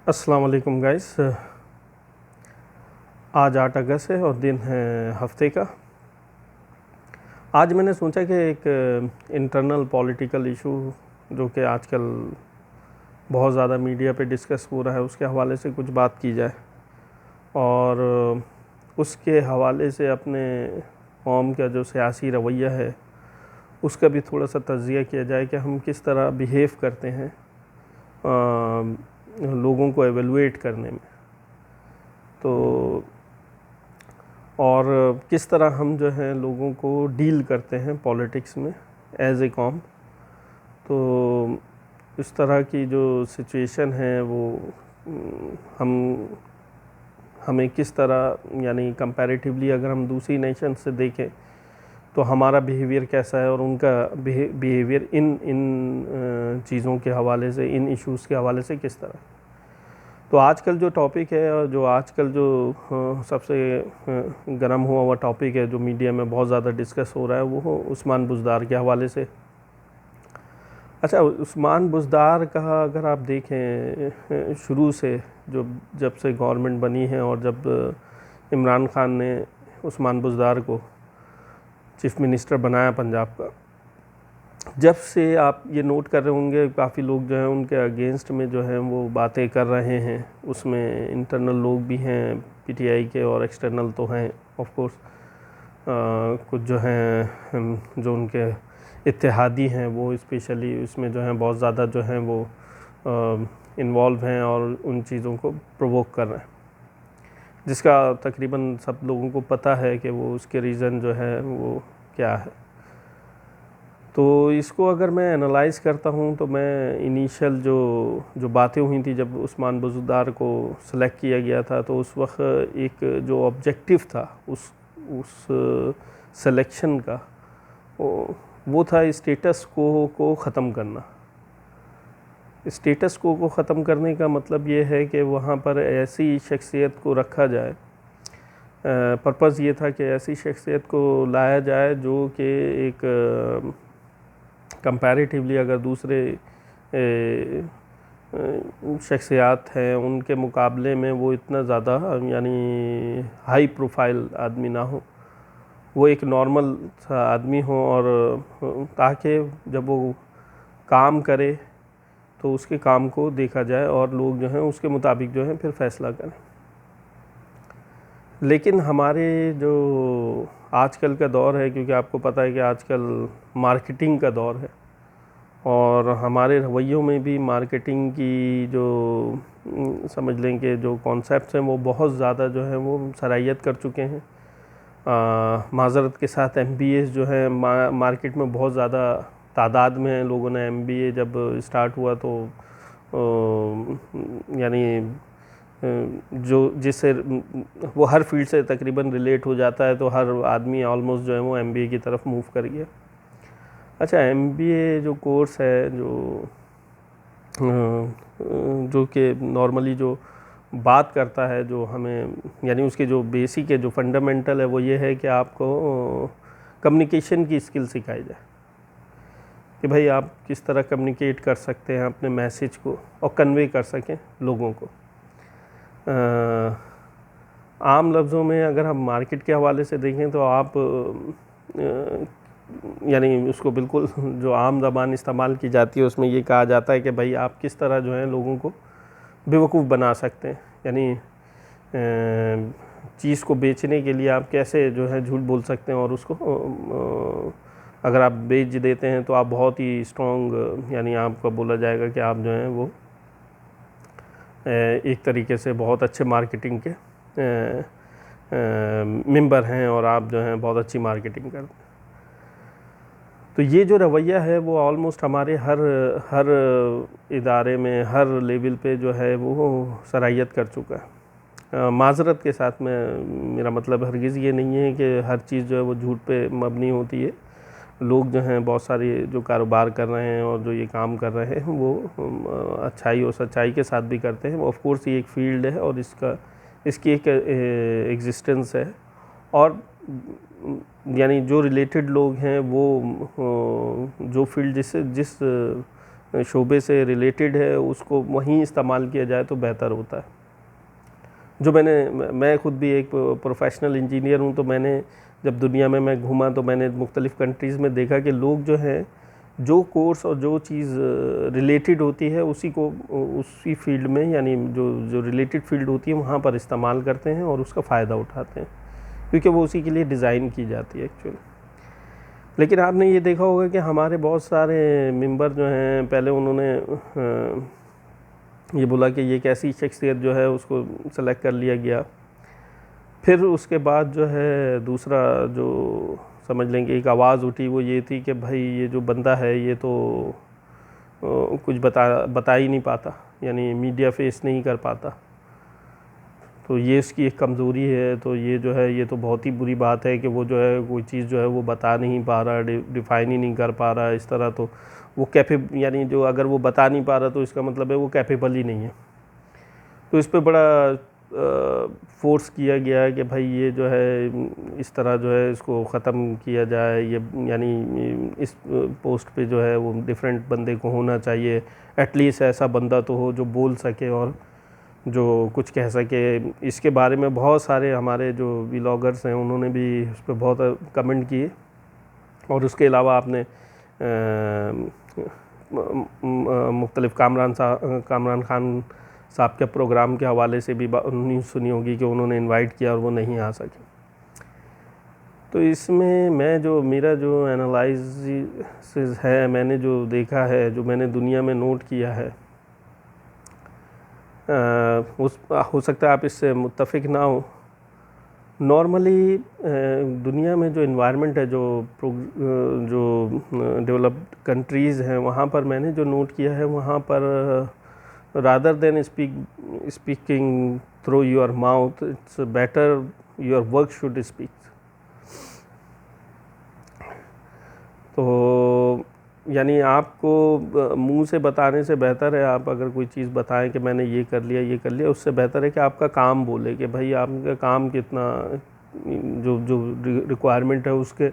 अस्सलाम वालेकुम गाइस। आज 8 अगस्त है और दिन है हफ्ते का। आज मैंने सोचा कि एक इंटरनल पॉलिटिकल इशू जो कि आजकल बहुत ज़्यादा मीडिया पे डिस्कस हो रहा है उसके हवाले से कुछ बात की जाए और उसके हवाले से अपने कौम का जो सियासी रवैया है उसका भी थोड़ा सा तज्ज़िया किया जाए कि हम किस तरह बिहेव करते हैं लोगों को एवेलुएट करने में, तो और किस तरह हम जो है लोगों को डील करते हैं पॉलिटिक्स में एज ए कॉम। तो इस तरह की जो सिचुएशन है वो हमें किस तरह यानी कंपैरेटिवली अगर हम दूसरी नेशन से देखें तो हमारा बिहेवियर कैसा है और उनका बिहेवियर इन चीज़ों के हवाले से, इन इश्यूज़ के हवाले से किस तरह। तो आजकल जो टॉपिक है और जो आजकल जो सबसे गर्म हुआ हुआ टॉपिक है जो मीडिया में बहुत ज़्यादा डिस्कस हो रहा है वो उस्मान बुज़दार के हवाले से। अच्छा, उस्मान बुज़दार का अगर आप देखें शुरू से जब से गवर्नमेंट बनी है और जब इमरान खान ने उस्मान बुज़दार को चीफ़ मिनिस्टर बनाया पंजाब का, जब से आप ये नोट कर रहे होंगे काफ़ी लोग जो हैं उनके अगेंस्ट में जो हैं वो बातें कर रहे हैं। उसमें इंटरनल लोग भी हैं पीटीआई के और एक्सटर्नल तो हैं ऑफ कोर्स। कुछ जो हैं जो उनके इत्तेहादी हैं वो स्पेशली उसमें जो हैं बहुत ज़्यादा जो हैं वो इन्वॉल्व हैं और उन चीज़ों को प्रोवोक कर रहे हैं, जिसका तकरीबन सब लोगों को पता है कि वो उसके रीज़न जो है वो क्या है। तो इसको अगर मैं एनालाइज़ करता हूँ तो मैं इनिशियल जो बातें हुई थी जब उस्मान बुज़दार को सेलेक्ट किया गया था, तो उस वक्त एक जो ऑब्जेक्टिव था उस सिलेक्शन का वो था स्टेटस को ख़त्म करना। स्टेटस को ख़त्म करने का मतलब ये है कि वहाँ पर ऐसी शख्सियत को रखा जाए, पर्पज़ ये था कि ऐसी शख्सियत को लाया जाए जो कि एक कंपैरेटिवली अगर दूसरे शख्सियात हैं उनके मुकाबले में वो इतना ज़्यादा यानी हाई प्रोफाइल आदमी ना हो, वो एक नॉर्मल सा आदमी हो, और ताकि जब वो काम करे तो उसके काम को देखा जाए और लोग जो हैं उसके मुताबिक जो है फिर फ़ैसला करें। लेकिन हमारे जो आजकल का दौर है, क्योंकि आपको पता है कि आजकल मार्केटिंग का दौर है और हमारे रवैयों में भी मार्केटिंग की जो समझ लें कि जो कॉन्सेप्ट्स हैं वो बहुत ज़्यादा जो है वो सराहियत कर चुके हैं। माज़रत के साथ MBAs जो है मार्केट में बहुत ज़्यादा तादाद में हैं। लोगों ने MBA जब स्टार्ट हुआ तो यानी जो जिससे वो हर फील्ड से तकरीबन रिलेट हो जाता है, तो हर आदमी ऑलमोस्ट जो है वो MBA की तरफ मूव कर गया। अच्छा, MBA जो कोर्स है जो कि नॉर्मली जो बात करता है, जो हमें यानी उसके जो बेसिक है, जो फंडामेंटल है, वो ये है कि आपको कम्युनिकेशन की स्किल सिखाई जाए कि भाई आप किस तरह कम्युनिकेट कर सकते हैं अपने मैसेज को और कन्वे कर सकें लोगों को। आम लफ्ज़ों में अगर हम मार्केट के हवाले से देखें तो आप यानी उसको बिल्कुल जो आम ज़बान इस्तेमाल की जाती है उसमें ये कहा जाता है कि भाई आप किस तरह जो है लोगों को बेवकूफ़ बना सकते हैं, यानी चीज़ को बेचने के लिए आप कैसे जो है झूठ बोल सकते हैं और उसको अगर आप बेच देते हैं तो आप बहुत ही स्ट्रॉन्ग यानी आपका बोला जाएगा कि आप जो हैं वो एक तरीके से बहुत अच्छे मार्केटिंग के मेंबर हैं और आप जो हैं बहुत अच्छी मार्केटिंग करते हैं। तो ये जो रवैया है वो ऑलमोस्ट हमारे हर इदारे में, हर लेवल पे जो है वो सराहियत कर चुका है। माज़रत के साथ में मेरा मतलब हरगिज़ ये नहीं है कि हर चीज़ जो है वो झूठ पे मबनी होती है। लोग जो हैं बहुत सारे जो कारोबार कर रहे हैं और जो ये काम कर रहे हैं वो अच्छाई और सच्चाई के साथ भी करते हैं। ऑफ कोर्स ये एक फील्ड है और इसकी एक एग्जिस्टेंस है, और यानी जो रिलेटेड लोग हैं वो जो फील्ड जिस शोबे से रिलेटेड है उसको वहीं इस्तेमाल किया जाए तो बेहतर होता है। जो मैं खुद भी एक प्रोफेशनल इंजीनियर हूँ, तो मैंने जब दुनिया में मैं घूमा तो मैंने मुख्तलिफ़ कंट्रीज़ में देखा कि लोग जो हैं जो कोर्स और जो चीज़ रिलेटेड होती है उसी को उसी फील्ड में, यानी जो रिलेटेड फील्ड होती है वहाँ पर इस्तेमाल करते हैं और उसका फ़ायदा उठाते हैं, क्योंकि वो उसी के लिए डिज़ाइन की जाती है एक्चुअली। लेकिन आपने ये देखा होगा कि हमारे बहुत सारे मेंबर जो हैं, पहले उन्होंने ये बोला कि ये एक ऐसी शख्सियत जो है उसको सेलेक्ट कर लिया गया, फिर उसके बाद जो है दूसरा जो समझ लेंगे एक आवाज़ उठी वो ये थी कि भाई ये जो बंदा है ये तो कुछ बता ही नहीं पाता, यानी मीडिया फेस नहीं कर पाता, तो ये इसकी एक कमज़ोरी है, तो ये जो है ये तो बहुत ही बुरी बात है कि वो जो है कोई चीज़ जो है वो बता नहीं पा रहा, डिफ़ाइन ही नहीं कर पा रहा, इस तरह तो वो यानी जो अगर वो बता नहीं पा रहा तो इसका मतलब है वो कैपेबल ही नहीं है। तो इस पे बड़ा फोर्स किया गया है कि भाई ये जो है इस तरह जो है इसको ख़त्म किया जाए, ये यानी इस पोस्ट पे जो है वो डिफरेंट बंदे को होना चाहिए, एटलीस्ट ऐसा बंदा तो हो जो बोल सके और जो कुछ कह सके। इसके बारे में बहुत सारे हमारे जो व्लॉगर्स हैं उन्होंने भी उस पर बहुत कमेंट किए, और उसके अलावा आपने मुख्तलिफ़ कामरान खान साहब के प्रोग्राम के हवाले से भी न्यूज़ सुनी होगी कि उन्होंने इनवाइट किया और वो नहीं आ सके। तो इसमें मैं जो मेरा जो एनालिसिस है, मैंने जो देखा है, जो मैंने दुनिया में नोट किया है, हो सकता है आप इससे मुत्तफ़िक ना हो। नॉर्मली दुनिया में जो इन्वायरमेंट है, जो डेवलप्ड कंट्रीज़ हैं, वहाँ पर मैंने जो नोट किया है वहाँ पर rather than speaking through your mouth, it's better your work should speak. तो यानी आपको मुंह से बताने से बेहतर है आप अगर कोई चीज़ बताएं कि मैंने ये कर लिया, उससे बेहतर है कि आपका काम बोले कि भाई आपका काम कितना, जो रिक्वायरमेंट है उसके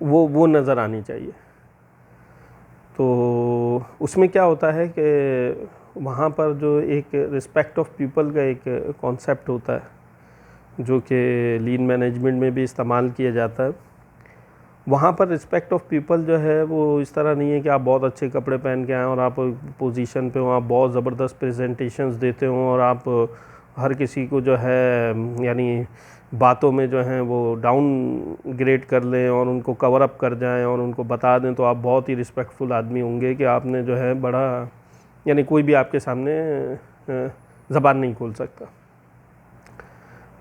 वो नज़र आनी चाहिए। तो उसमें क्या होता है कि वहाँ पर जो एक रिस्पेक्ट ऑफ पीपल का एक कॉन्सेप्ट होता है जो कि लीन मैनेजमेंट में भी इस्तेमाल किया जाता है। वहाँ पर रिस्पेक्ट ऑफ पीपल जो है वो इस तरह नहीं है कि आप बहुत अच्छे कपड़े पहन के आएँ और आप पोजीशन पे हो, आप बहुत ज़बरदस्त प्रेजेंटेशंस देते हो और आप हर किसी को जो है यानी बातों में जो है वो डाउन ग्रेड कर लें और उनको कवर अप कर जाएं और उनको बता दें, तो आप बहुत ही रिस्पेक्टफुल आदमी होंगे कि आपने जो है बड़ा, यानी कोई भी आपके सामने ज़बान नहीं खोल सकता।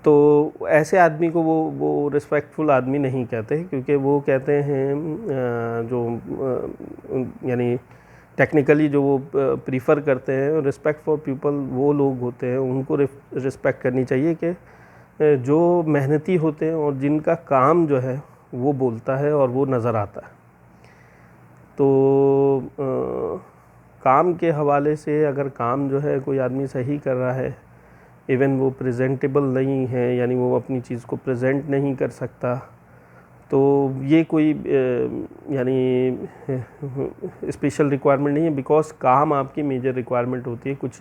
तो ऐसे आदमी को वो रिस्पेक्टफुल आदमी नहीं कहते, क्योंकि वो कहते हैं जो यानी टेक्निकली जो वो प्रीफर करते हैं रिस्पेक्ट फॉर पीपल, वो लोग होते हैं उनको रिस्पेक्ट करनी चाहिए कि जो मेहनती होते हैं और जिनका काम जो है वो बोलता है और वो नज़र आता है। तो काम के हवाले से अगर काम जो है कोई आदमी सही कर रहा है, इवन वो प्रेजेंटेबल नहीं है, यानी वो अपनी चीज़ को प्रेजेंट नहीं कर सकता, तो ये कोई यानी स्पेशल रिक्वायरमेंट नहीं है, बिकॉज़ काम आपकी मेजर रिक्वायरमेंट होती है कुछ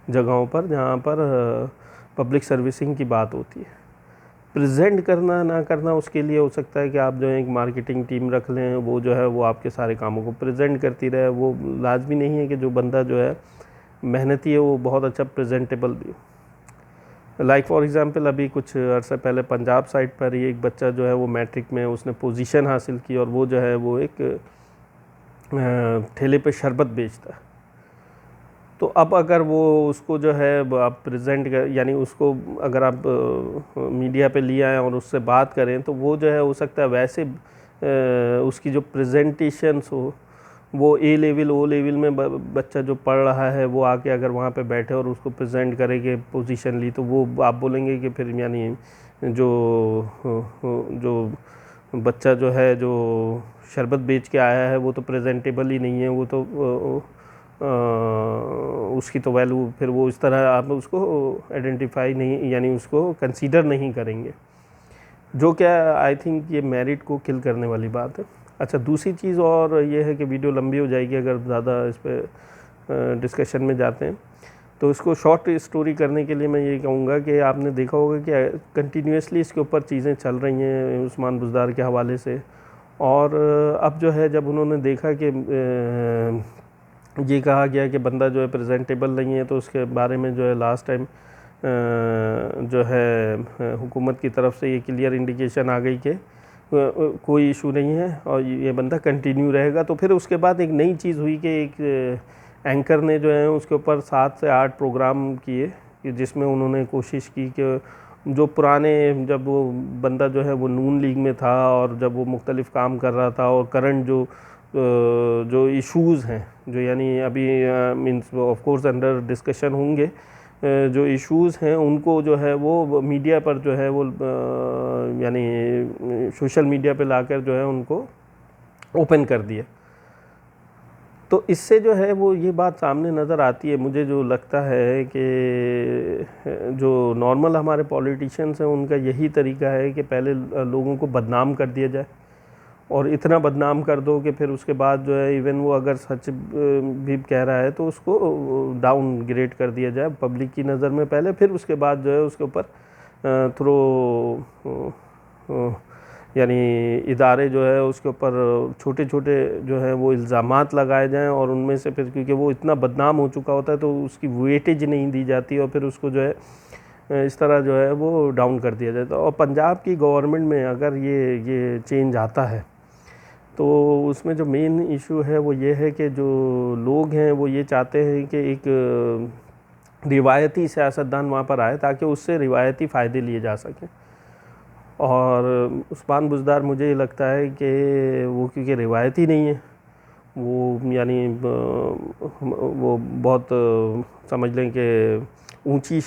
जगहों पर जहाँ पर पब्लिक सर्विसिंग की बात होती है। प्रेजेंट करना ना करना उसके लिए हो सकता है कि आप जो है एक मार्केटिंग टीम रख लें, वो जो है वो आपके सारे कामों को प्रेजेंट करती रहे। वो लाजमी नहीं है कि जो बंदा जो है मेहनती है वो बहुत अच्छा प्रेजेंटेबल भी हो। लाइक फॉर एग्ज़ाम्पल अभी कुछ अर्सा पहले पंजाब साइड पर ही एक बच्चा जो है वो मैट्रिक में उसने पोजीशन हासिल की और वो जो है वो एक ठेले पे शरबत बेचता है। तो अब अगर वो उसको जो है आप प्रेजेंट कर, यानी उसको अगर आप मीडिया पे ले आएँ और उससे बात करें, तो वो जो है हो सकता है वैसे उसकी जो प्रेजेंटेशंस हो वो ए लेवल ओ लेवल में बच्चा जो पढ़ रहा है वो आके अगर वहाँ पे बैठे और उसको प्रेजेंट करे कि पोजीशन ली, तो वो आप बोलेंगे कि फिर यानी जो बच्चा जो है जो शरबत बेच के आया है वो तो प्रेजेंटेबल ही नहीं है, वो तो उसकी तो वैल्यू फिर वो इस तरह आप उसको आइडेंटिफाई नहीं, यानी उसको कंसीडर नहीं करेंगे, जो क्या आई थिंक ये मेरिट को किल करने वाली बात है। अच्छा, दूसरी चीज़ और ये है कि वीडियो लंबी हो जाएगी अगर ज़्यादा इस पर डिस्कशन में जाते हैं। तो इसको शॉर्ट स्टोरी करने के लिए मैं ये कहूँगा कि आपने देखा होगा कि कंटिन्यूसली इसके ऊपर चीज़ें चल रही हैं उस्मान बुज़दार के हवाले से। और अब जो है जब उन्होंने देखा कि ये कहा गया कि बंदा जो है प्रेजेंटेबल नहीं है, तो उसके बारे में जो है लास्ट टाइम जो है हुकूमत की तरफ से ये क्लियर इंडिकेशन आ गई कि कोई इशू नहीं है और ये बंदा कंटिन्यू रहेगा। तो फिर उसके बाद एक नई चीज़ हुई कि एक एंकर ने जो है उसके ऊपर 7 से 8 प्रोग्राम किए कि जिसमें उन्होंने कोशिश की कि जो पुराने, जब वो बंदा जो है वो नून लीग में था और जब वो मुख्तलिफ़ काम कर रहा था, और करंट जो इश्यूज़ हैं जो यानी अभी means of course under discussion होंगे, जो इश्यूज़ हैं उनको जो है वो मीडिया पर जो है वो यानी सोशल मीडिया पे लाकर जो है उनको ओपन कर दिया। तो इससे जो है वो ये बात सामने नज़र आती है, मुझे जो लगता है कि जो नॉर्मल हमारे पॉलिटिशियंस हैं उनका यही तरीका है कि पहले लोगों को बदनाम कर दिया जाए, और इतना बदनाम कर दो कि फिर उसके बाद जो है इवन वो अगर सच भी कह रहा है तो उसको डाउन ग्रेड कर दिया जाए पब्लिक की नज़र में पहले, फिर उसके बाद जो है उसके ऊपर थ्रो यानी इदारे जो है उसके ऊपर छोटे छोटे जो है वो इल्ज़ामात लगाए जाएं, और उनमें से फिर क्योंकि वो इतना बदनाम हो चुका होता है तो उसकी वेटेज नहीं दी जाती और फिर उसको जो है इस तरह जो है वो डाउन कर दिया जाता है। और पंजाब की गवर्नमेंट में अगर ये चेंज आता है तो उसमें जो मेन इशू है वो ये है कि जो लोग हैं वो ये चाहते हैं कि एक रिवायती सियासतदान वहाँ पर आए ताकि उससे रिवायती फ़ायदे लिए जा सकें। और उस्मान बुज़दार मुझे लगता है कि वो क्योंकि रिवायती नहीं है, वो यानी वो बहुत समझ लें कि ऊंची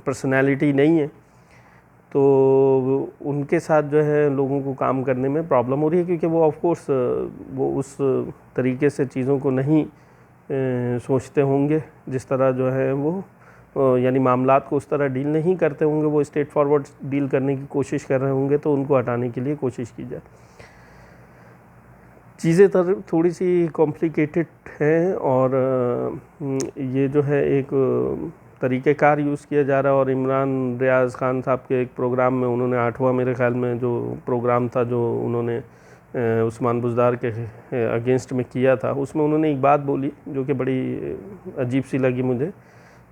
पर्सनालिटी नहीं है, तो उनके साथ जो है लोगों को काम करने में प्रॉब्लम हो रही है, क्योंकि वो ऑफ कोर्स वो उस तरीके से चीज़ों को नहीं सोचते होंगे जिस तरह जो है वो यानी मामलात को उस तरह डील नहीं करते होंगे, वो स्ट्रेट फॉरवर्ड डील करने की कोशिश कर रहे होंगे, तो उनको हटाने के लिए कोशिश की जाए। चीज़ें थोड़ी सी कॉम्प्लिकेटेड हैं और ये जो है एक तरीक़ेकार यूज़ किया जा रहा है। और इमरान रियाज़ ख़ान साहब के एक प्रोग्राम में उन्होंने 8वां मेरे ख़्याल में जो प्रोग्राम था जो उन्होंने उस्मान बुज़दार के अगेंस्ट में किया था, उसमें उन्होंने एक बात बोली जो कि बड़ी अजीब सी लगी मुझे,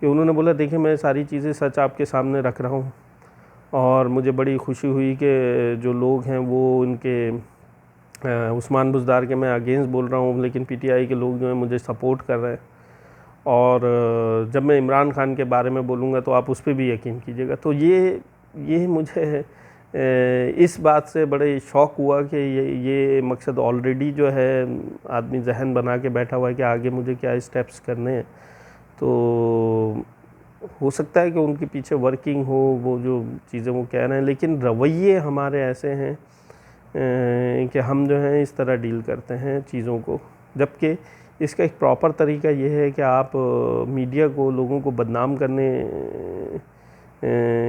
कि उन्होंने बोला देखिए मैं सारी चीज़ें सच आपके सामने रख रहा हूँ और मुझे बड़ी खुशी हुई कि जो लोग हैं वो इनके उस्मान बुज़दार के मैं अगेंस्ट बोल रहा हूँ, लेकिन पीटीआई के लोग जो हैं मुझे सपोर्ट कर रहे हैं, और जब मैं इमरान ख़ान के बारे में बोलूँगा तो आप उस पर भी यकीन कीजिएगा। तो ये मुझे इस बात से बड़े शौक़ हुआ कि ये मकसद ऑलरेडी जो है आदमी जहन बना के बैठा हुआ है कि आगे मुझे क्या स्टेप्स करने हैं। तो हो सकता है कि उनके पीछे वर्किंग हो वो जो चीज़ें वो कह रहे हैं, लेकिन रवैये हमारे ऐसे हैं कि हम जो हैं इस तरह डील करते हैं चीज़ों को, जबकि इसका एक प्रॉपर तरीका ये है कि आप मीडिया को लोगों को बदनाम करने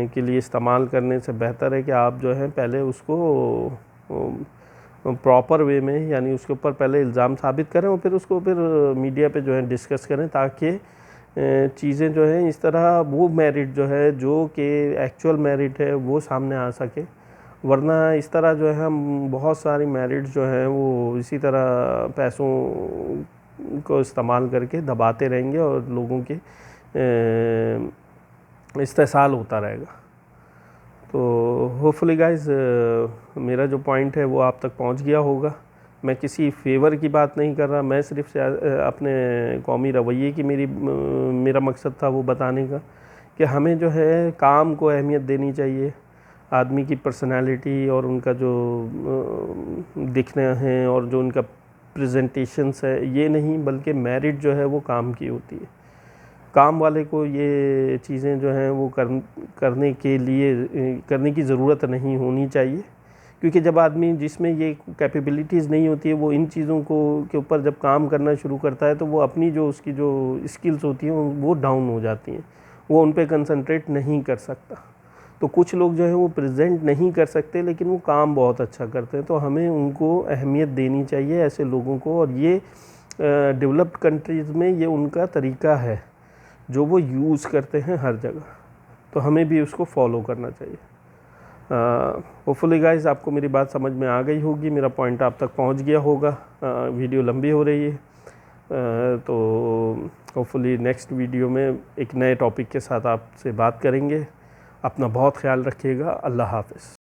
के लिए इस्तेमाल करने से बेहतर है कि आप जो है पहले उसको प्रॉपर वे में यानी उसके ऊपर पहले इल्ज़ाम साबित करें और फिर मीडिया पे जो है डिस्कस करें, ताकि चीज़ें जो हैं इस तरह वो मेरिट जो है जो कि एक्चुअल मेरिट है वो सामने आ सके। वरना इस तरह जो है हम बहुत सारी मेरिट जो हैं वो इसी तरह पैसों को इस्तेमाल करके दबाते रहेंगे और लोगों के इस्तेसाल होता रहेगा। तो होपफुली गाइस मेरा जो पॉइंट है वो आप तक पहुंच गया होगा। मैं किसी फेवर की बात नहीं कर रहा, मैं सिर्फ अपने कौमी रवैये की मेरा मकसद था वो बताने का कि हमें जो है काम को अहमियत देनी चाहिए, आदमी की पर्सनालिटी और उनका जो दिखने हैं और जो उनका प्रेजेंटेशंस है ये नहीं, बल्कि मेरिट जो है वो काम की होती है। काम वाले को ये चीज़ें जो हैं वो करने की ज़रूरत नहीं होनी चाहिए, क्योंकि जब आदमी जिसमें ये कैपेबिलिटीज़ नहीं होती है वो इन चीज़ों के ऊपर जब काम करना शुरू करता है तो वो अपनी जो उसकी जो स्किल्स होती हैं वो डाउन हो जाती हैं, वो उन पे कंसंट्रेट नहीं कर सकता। तो कुछ लोग जो है वो प्रेजेंट नहीं कर सकते लेकिन वो काम बहुत अच्छा करते हैं, तो हमें उनको अहमियत देनी चाहिए ऐसे लोगों को। और ये डेवलप्ड कंट्रीज़ में ये उनका तरीका है जो वो यूज़ करते हैं हर जगह, तो हमें भी उसको फॉलो करना चाहिए। होपफुली गाइस आपको मेरी बात समझ में आ गई होगी, मेरा पॉइंट आप तक पहुंच गया होगा। वीडियो लंबी हो रही है, तो होपफुली नेक्स्ट वीडियो में एक नए टॉपिक के साथ आपसे बात करेंगे। अपना बहुत ख्याल रखिएगा। अल्लाह हाफ़िज़।